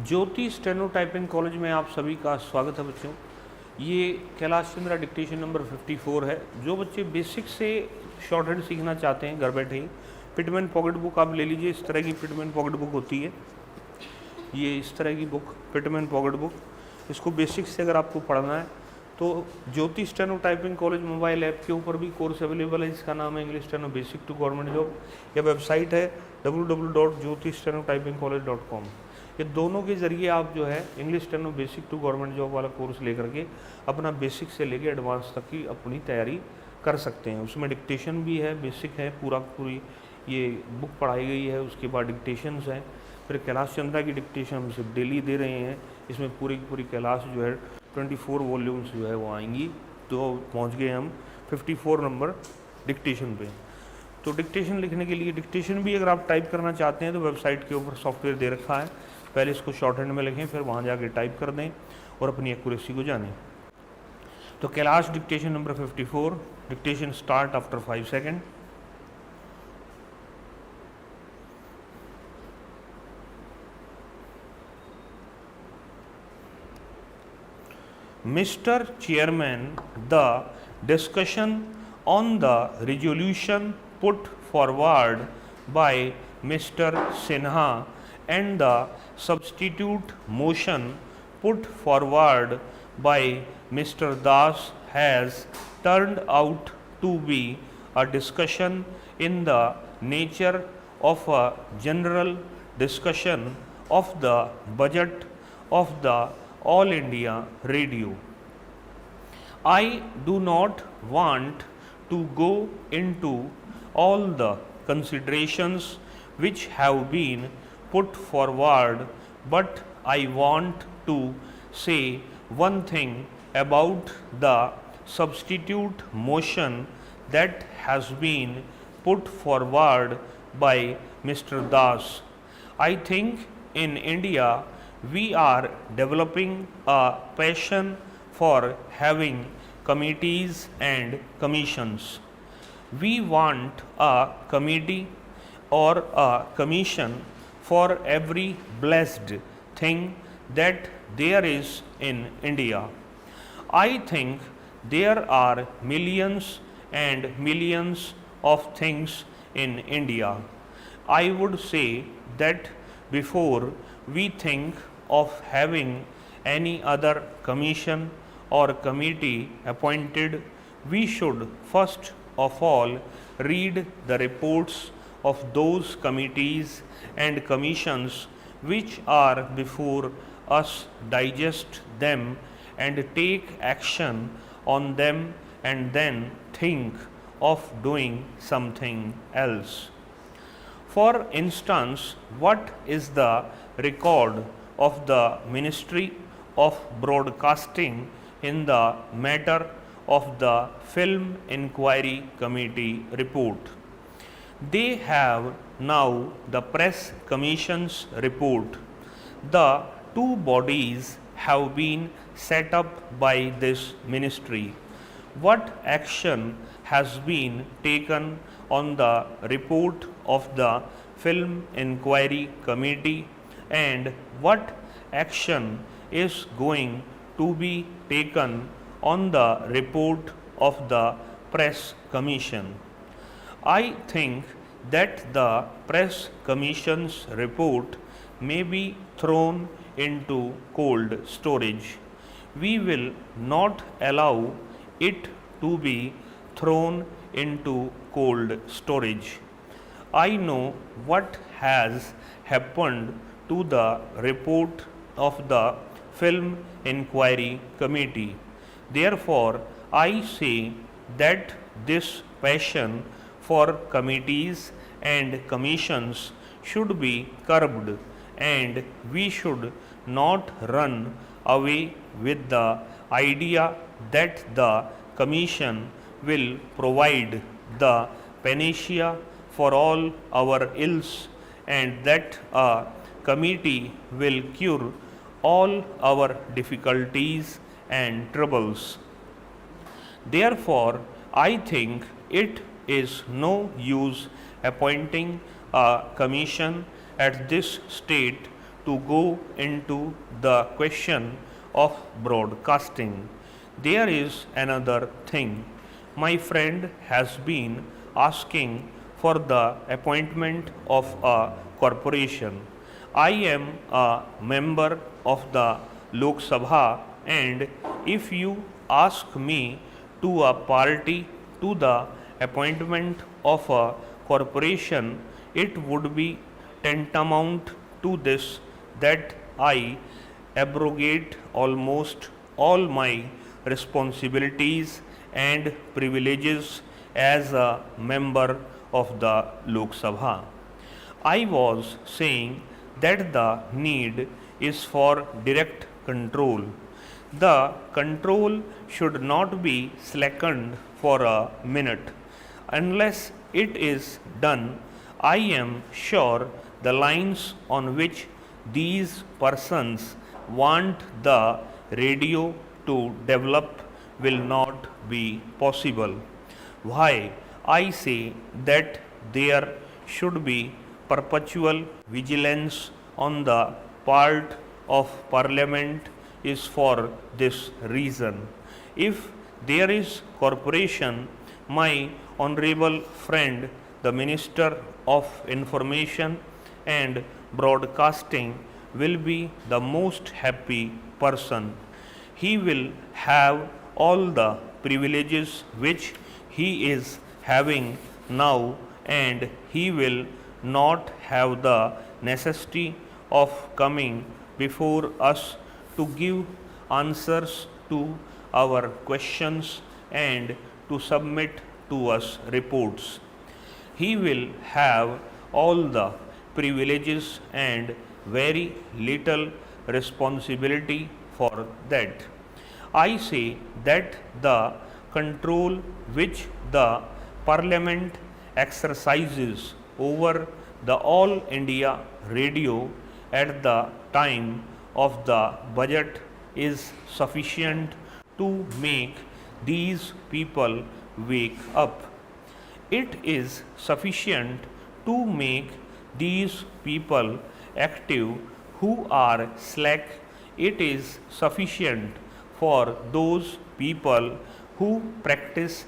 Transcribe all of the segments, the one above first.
ज्योति steno typing college में आप सभी का स्वागत है बच्चों। ये कैलाश चंद्रा डिक्टेशन नंबर 54 है। जो बच्चे बेसिक से शॉर्ट हैंड सीखना चाहते हैं घर बैठे ही, पिटमैन पॉकेट बुक आप ले लीजिए। इस तरह की पिटमैन पॉकेट बुक होती है, ये इस तरह की बुक पिटमैन पॉकेट बुक। इसको बेसिक से अगर आपको पढ़ना है तो Jyoti steno typing college mobile app के ऊपर भी कोर्स अवेलेबल है। इसका नाम है English steno basic to government job. यह वेबसाइट है www.jyotistenottypingcollege.com। ये दोनों के ज़रिए आप जो है English steno basic to government job वाला कोर्स लेकर के अपना बेसिक से लेके एडवांस तक की अपनी तैयारी कर सकते हैं। उसमें डिक्टेशन भी है, बेसिक है, पूरी ये बुक पढ़ाई गई है। उसके बाद डिक्टेशंस हैं, फिर कैलाश चंद्रा की डिक्टेशन हम सिर्फ डेली दे रहे हैं। इसमें पूरी की पूरी कैलाश जो है 24 वॉल्यूम्स जो है वो आएंगी। तो पहुंच गए हम 54 नंबर डिक्टेशन पे। तो डिक्टेशन लिखने के लिए डिक्टेशन भी अगर आप टाइप करना चाहते हैं तो वेबसाइट के ऊपर सॉफ्टवेयर दे रखा है। पहले इसको शॉर्ट हैंड में लिखें, फिर वहाँ जाके टाइप कर दें और अपनी एक्यूरेसी को जानें। तो Kailash dictation number 54, dictation start after 5 second. Mr. Chairman, the discussion on the resolution put forward by Mr. Sinha and the substitute motion put forward by Mr. Das has turned out to be a discussion in the nature of a general discussion of the budget of the All India Radio. I do not want to go into all the considerations which have been put forward, but I want to say one thing about the substitute motion that has been put forward by Mr. Das. I think in India we are developing a passion for having committees and commissions. We want a committee or a commission for every blessed thing that there is in India. I think there are millions and millions of things in India. I would say that before we think of having any other commission or committee appointed, we should first of all read the reports of those committees and commissions which are before us, digest them and take action on them, and then think of doing something else. For instance, what is the record of the Ministry of Broadcasting in the matter of the Film Inquiry Committee report? They have now the Press Commission's report. The two bodies have been set up by this ministry. What action has been taken on the report of the Film Inquiry Committee, and what action is going to be taken on the report of the Press Commission? I think that the Press Commission's report may be thrown into cold storage. We will not allow it to be thrown into cold storage. I know what has happened to the report of the Film Inquiry Committee. Therefore, I say that this passion for committees and commissions should be curbed, and we should not run away with the idea that the commission will provide the panacea for all our ills, and that a committee will cure all our difficulties and troubles. Therefore, I think it is no use appointing a commission at this state to go into the question of broadcasting. There is another thing. My friend has been asking for the appointment of a corporation. I am a member of the Lok Sabha, and if you ask me to a party to the appointment of a corporation, it would be tantamount to this that I abrogate almost all my responsibilities and privileges as a member of the Lok Sabha. I was saying that the need is for direct control. The control should not be slackened for a minute. Unless it is done, I am sure the lines on which these persons want the radio to develop will not be possible. Why I say that there should be perpetual vigilance on the part of Parliament is for this reason. If there is corporation, my honorable friend, the Minister of Information and Broadcasting, will be the most happy person. He will have all the privileges which he is having now, and he will not have the necessity of coming before us to give answers to our questions and to submit to us reports. He will have all the privileges and very little responsibility for that. I say that the control which the Parliament exercises over the All India Radio at the time of the budget is sufficient to make these people wake up. It is sufficient to make these people active who are slack. It is sufficient for those people who practice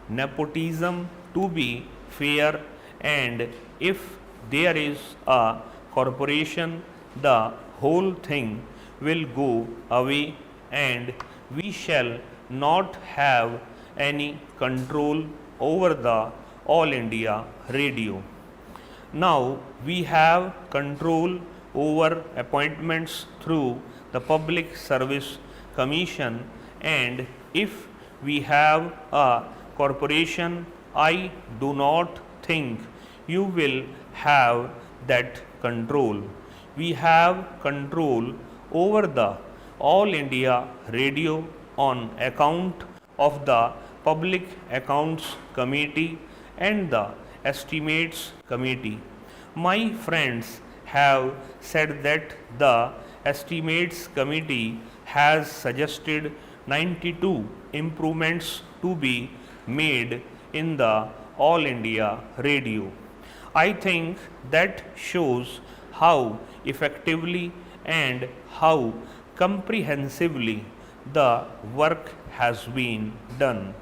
nepotism to be fair, and if there is a corporation, the whole thing will go away and we shall not have any control over the All India Radio. Now we have control over appointments through the Public Service Commission, and if we have a corporation, I do not think you will have that control. We have control over the All India Radio on account of the Public Accounts Committee and the Estimates Committee. My friends have said that the Estimates Committee has suggested 92 improvements to be made in the All India Radio. I think that shows how effectively and how comprehensively the work has been done.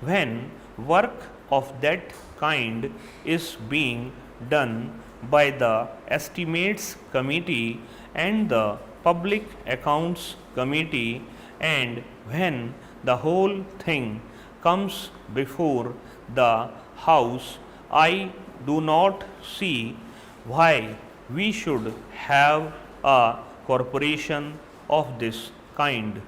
When work of that kind is being done by the Estimates Committee and the Public Accounts Committee, and when the whole thing comes before the House, I do not see why we should have a corporation of this kind.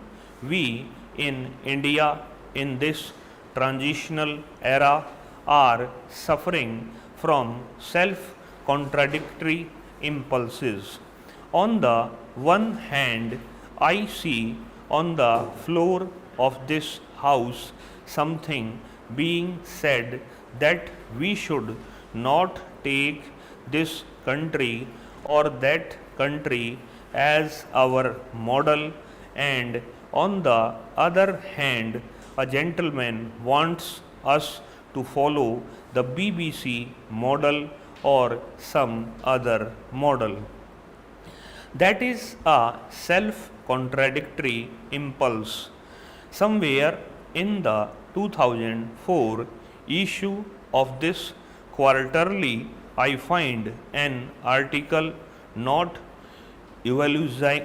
We in India in this transitional era are suffering from self-contradictory impulses. On the one hand, I see on the floor of this house something being said that we should not take this country or that country as our model, and on the other hand, a gentleman wants us to follow the BBC model or some other model. That is a self-contradictory impulse. Somewhere in the 2004 issue of this quarterly, I find an article not eulogizing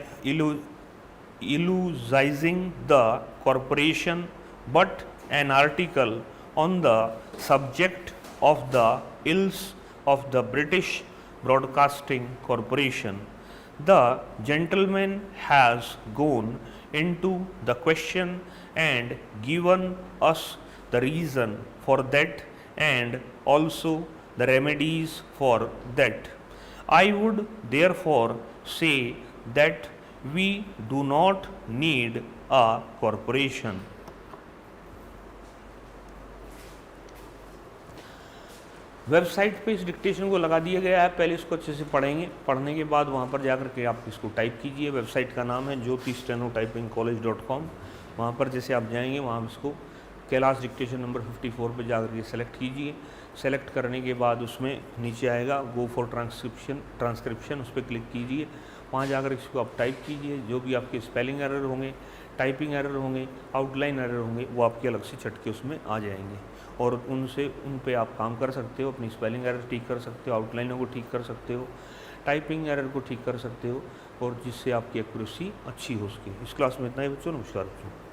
the corporation, but an article on the subject of the ills of the British Broadcasting Corporation. The gentleman has gone into the question and given us the reason for that and also the remedies for that. I would therefore say that we do not need a corporation. Website पे इस dictation को लगा दिया गया है, पहले इसको अच्छे से पढ़ेंगे, पढ़ने के बाद वहाँ पर जाकर के आप इसको टाइप कीजिए। वेबसाइट का नाम है jyoti.stenotypingcollege.com। वहाँ पर जैसे आप जाएंगे वहाँ इसको क्लास डिक्टेशन नंबर 54 पे जाकर के सेलेक्ट कीजिए। सेलेक्ट करने के बाद उसमें नीचे आएगा गो फॉर ट्रांसक्रिप्शन, उस पर क्लिक कीजिए। वहाँ जाकर इसको आप टाइप कीजिए। जो भी आपके स्पेलिंग एरर होंगे, टाइपिंग एरर होंगे, आउटलाइन एरर होंगे, वो आपके अलग से चटके उसमें आ जाएंगे और उन पे आप काम कर सकते हो। अपनी स्पेलिंग एरर ठीक कर सकते हो, आउटलाइनों को ठीक कर सकते हो, टाइपिंग एरर को ठीक कर सकते हो और जिससे आपकी एक्यूरेसी अच्छी हो सके। इस क्लास में इतना ही बच्चों, नमस्कार बच्चों।